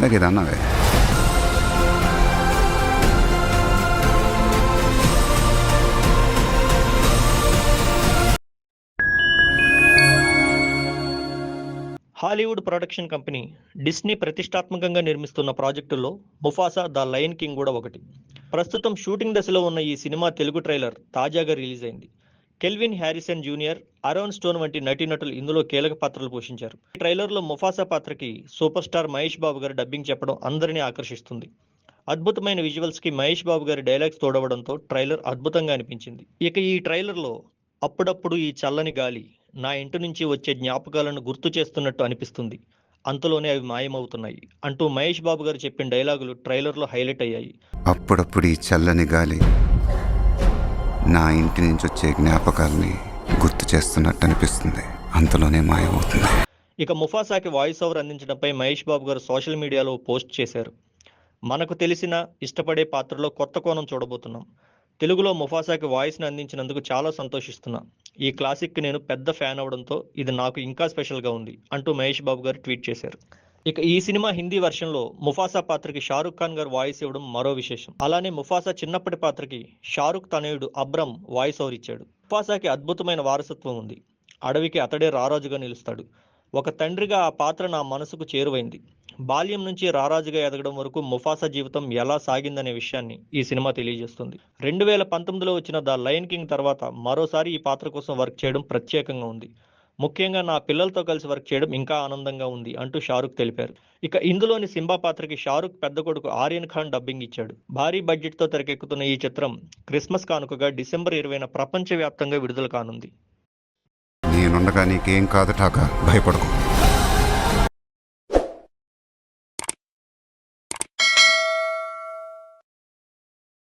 ఇందాక ఇది అన్నావే. Hollywood production company Disney ప్రతిష్టాత్మకంగా నిర్మిస్తున్న ప్రాజెక్టుల్లో ముఫాసా ద లయన్ కింగ్ కూడా ఒకటి. ప్రస్తుతం షూటింగ్ దశలో ఉన్న ఈ సినిమా తెలుగు ట్రైలర్ తాజాగా రిలీజ్ అయింది. Kelvin Harrison junior, Aaron stone వంటి నటీనటులు ఇందులో కీలక పాత్రలు పోషించారు. ఈ ట్రైలర్లో ముఫాసా పాత్రకి సూపర్ స్టార్ మహేష్ బాబు గారు డబ్బింగ్ చెప్పడం అందరినీ ఆకర్షిస్తుంది. అద్భుతమైన విజువల్స్ కి మహేష్ బాబు గారి డైలాగ్స్ తోడవడంతో ట్రైలర్ అద్భుతంగా అనిపించింది. ఇక ఈ ట్రైలర్లో అప్పుడప్పుడు ఈ చల్లని గాలి నా ఇంటి నుంచి వచ్చే జ్ఞాపకాలను గుర్తు చేస్తున్నట్టు అనిపిస్తుంది, అంతలోనే అవి మాయమవుతున్నాయి అంటూ మహేష్ బాబు గారు చెప్పిన డైలాగులు ట్రైలర్లో హైలైట్ అయ్యాయి. అప్పుడప్పుడు ఈ చల్లని గాలి నా ఇంటి నుంచి వచ్చే జ్ఞాపకాలని గుర్తు చేస్తున్నట్టు అనిపిస్తుంది, అంతలోనే మాయమవుతుంది. ఇక ముఫాసాకి వాయిస్ ఓవర్ అందించడంపై మహేష్ బాబు గారు సోషల్ మీడియాలో పోస్ట్ చేశారు. మనకు తెలిసిన ఇష్టపడే పాత్రలో కొత్త కోణం చూడబోతున్నాం. తెలుగులో ముఫాసాకి వాయిస్ని అందించినందుకు చాలా సంతోషిస్తున్నా. ఈ క్లాసిక్కి నేను పెద్ద ఫ్యాన్ అవడంతో ఇది నాకు ఇంకా స్పెషల్గా ఉంది అంటూ మహేష్ బాబు గారు ట్వీట్ చేశారు. ఇక ఈ సినిమా హిందీ వెర్షన్లో ముఫాసా పాత్రకి షారుఖ్ ఖాన్ గారు వాయిస్ ఇవ్వడం మరో విశేషం. అలానే ముఫాసా చిన్నప్పటి పాత్రకి షారుఖ్ తనయుడు అబ్రమ్ వాయిస్ ఓవర్ ఇచ్చాడు. ముఫాసాకి అద్భుతమైన వారసత్వం ఉంది. అడవికి అతడే రారాజుగా నిలుస్తాడు. ఒక తండ్రిగా ఆ పాత్ర నా మనసుకు చేరువైంది. బాల్యం నుంచి రారాజుగా ఎదగడం వరకు ముఫాసా జీవితం ఎలా సాగిందనే విషయాన్ని ఈ సినిమా తెలియజేస్తుంది. 2019లో వచ్చిన ద లయన్ కింగ్ తర్వాత మరోసారి ఈ పాత్ర కోసం వర్క్ చేయడం ప్రత్యేకంగా ఉంది. ముఖ్యంగా నా పిల్లలతో కలిసి వర్క్ చేయడం ఇంకా ఆనందంగా ఉంది అంటూ షారుఖ్ తెలిపారు. ఇక ఇందులోని సింబా పాత్రకి షారుఖ్ పెద్ద కొడుకు ఆర్యన్ ఖాన్ డబ్బింగ్ ఇచ్చాడు. భారీ బడ్జెట్తో తెరకెక్కుతున్న ఈ చిత్రం క్రిస్మస్ కానుకగా డిసెంబర్ 20న ప్రపంచవ్యాప్తంగా విడుదల కానుంది. నేనుండగా నీకేం కాదు టాకా, భయపడకు.